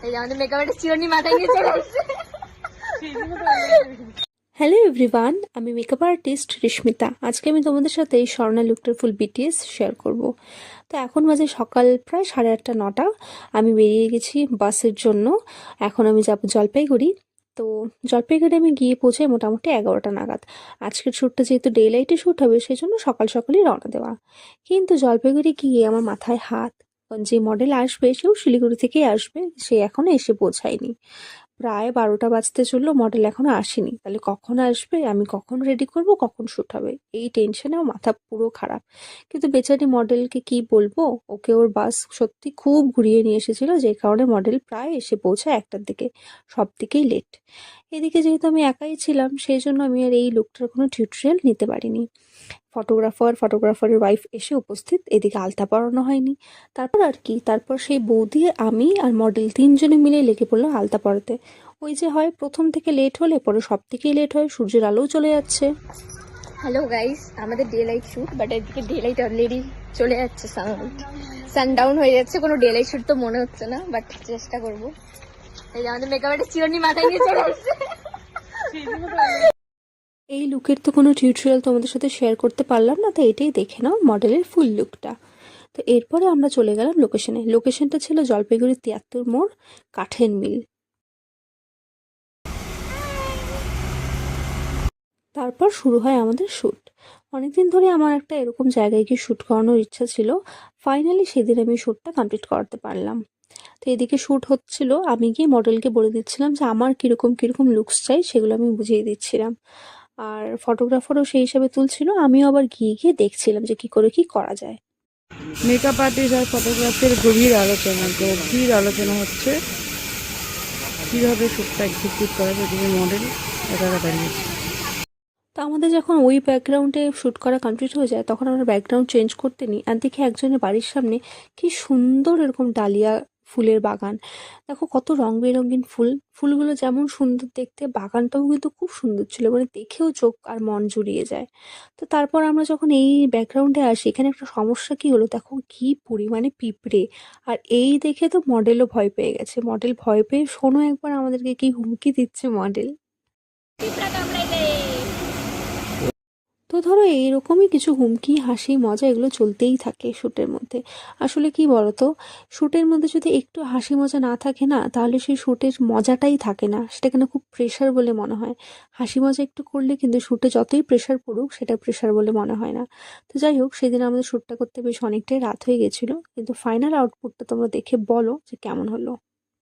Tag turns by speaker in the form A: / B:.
A: এই যে আমাদের মেকআপ আর্টিস্ট চিরুনি মাথায় নিয়ে চলে আসছে।
B: হ্যালো এভরিওয়ান, আমি মেকআপ আর্টিস্ট রিস্মিতা। আজকে আমি তোমাদের সাথে এই স্বর্ণা লুকটার ফুল বিটিএস শেয়ার করব। তো এখন বাজে সকাল প্রায় 8:30-9টা। আমি বেরিয়ে গেছি বাসের জন্য। এখন আমি যাব জলপাইগুড়ি। তো জলপাইগুড়ি আমি গিয়ে পৌঁছাই মোটামুটি 11টা নাগাদ। আজকের শ্যুটটা যেহেতু ডে লাইটে শ্যুট হবে, সেই জন্য সকাল সকালই রওনা দেওয়া। কিন্তু জলপাইগুড়ি গিয়ে আমার মাথায় হাত, যে মডেল আসবে সেও শিলিগুড়ি থেকেই আসবে, সে এখনো এসে পৌঁছায়নি। প্রায় 12টা বাজতে চললো, মডেল এখনো আসেনি। তাহলে কখন আসবে, আমি কখন রেডি করব, কখন শ্যুট হবে, এই টেনশনে আমার মাথা পুরো খারাপ। কিন্তু বেচারি মডেলকে কি বলবো, ওকে ওর বাস সত্যি খুব ঘুরিয়ে নিয়ে এসেছিল, যে কারণে মডেল প্রায় এসে পৌঁছায় 1টার দিকে। সব দিকেই লেট। এদিকে যেহেতু আমি একাই ছিলাম, সেই জন্য আমি আর এই লুকটার কোনো টিউটোরিয়াল নিতে পারিনি। ফটোগ্রাফারের ওয়াইফ এসে উপস্থিত, এদিকে আলতা পরানো হয়নি। তারপর আর কি, তারপর সেই বৌদি, আমি আর মডেল 3জনে মিলে লেগে পড়লো আলতা পরাতে। ওই যে হয়, প্রথম থেকে লেট হলে পরে সব থেকেই লেট হয়, সূর্যের আলোও চলে যাচ্ছে।
A: হ্যালো গাইস, আমাদের ডে লাইট শ্যুট, বাট এদিকে ডে লাইট অলরেডি চলে যাচ্ছে, সানডাউন হয়ে যাচ্ছে। কোনো ডে লাইট শ্যুট তো মনে হচ্ছে না, বাট চেষ্টা করব। এই যে আমাদের মেকআপ আর্টিস্ট চিরুনি মাথায় নিয়ে চলে আসছে।
B: এই লুকের তো কোনো টিউটোরিয়াল তোমাদের সাথে শেয়ার করতে পারলাম না, তো এটাই দেখে নাও মডেলের ফুল লুকটা। তো এরপরে আমরা চলে গেলাম লোকেশনে। লোকেশনটা ছিল জলপাইগুড়ির 73 মোড়, কাঠের মিল। তারপর শুরু হয় আমাদের শ্যুট। অনেকদিন ধরে আমার একটা এরকম জায়গায় গিয়ে শ্যুট করানোর ইচ্ছা ছিল। ফাইনালি সেদিন আমি শ্যুটটা কমপ্লিট করাতে পারলাম। তো এদিকে শ্যুট হচ্ছিল, আমি গিয়ে মডেলকে বলে দিচ্ছিলাম যে আমার কীরকম কীরকম লুকস চাই, সেগুলো আমি বুঝিয়ে দিচ্ছিলাম। আর ফটোগ্রাফারও সেই হিসাবে তুলছিল, আমিও আবার গিয়ে গিয়ে দেখছিলাম যে কী করে কী করা যায়।
C: মেকআপ আর্টিস্ট আর ফটোগ্রাফির গভীর আলোচনা হচ্ছে কিভাবে শ্যুটটা এক্সিকিউট করা যায়। তুমি মডেল একা দাঁড়িয়েছে।
B: তো আমাদের যখন ওই ব্যাকগ্রাউন্ডে শ্যুট করা কমপ্লিট হয়ে যায়, তখন আমরা ব্যাকগ্রাউন্ড চেঞ্জ করতে নিই, আর দেখি একজনের বাড়ির সামনে কি সুন্দর এরকম ডালিয়া ফুলের বাগান। দেখো কত রং বেরঙিন ফুল, ফুলগুলো যেমন সুন্দর দেখতে, বাগানটাও কিন্তু খুব সুন্দর ছিল, মানে দেখেও চোখ আর মন জুড়িয়ে যায়। তো তারপর আমরা যখন এই ব্যাকগ্রাউন্ডে আসি, এখানে একটা সমস্যা কি হলো, দেখো কি পরিমাণে পিঁপড়ে। আর এই দেখে তো মডেলও ভয় পেয়ে গেছে। মডেল ভয় পেয়ে, শোনো একবার আমাদেরকে কি হুমকি দিচ্ছে মডেল। তো ধরো এইরকমই কিছু হুমকি, হাসি, মজা এগুলো চলতেই থাকে শ্যুটের মধ্যে। আসলে কি বলতো, শ্যুটের মধ্যে যদি একটু হাসি মজা না থাকে না, তাহলে সেই শ্যুটের মজাটাই থাকে না, সেটাকে না খুব প্রেশার বলে মনে হয়। হাসি মজা একটু করলে কিন্তু শ্যুটে যতই প্রেশার পড়ুক, সেটা প্রেশার বলে মনে হয় না। তো যাই হোক, সেদিন আমাদের শ্যুটটা করতে বেশ অনেকটাই রাত হয়ে গেছিলো, কিন্তু ফাইনাল আউটপুটটা তোমরা দেখে বলো যে কেমন হলো।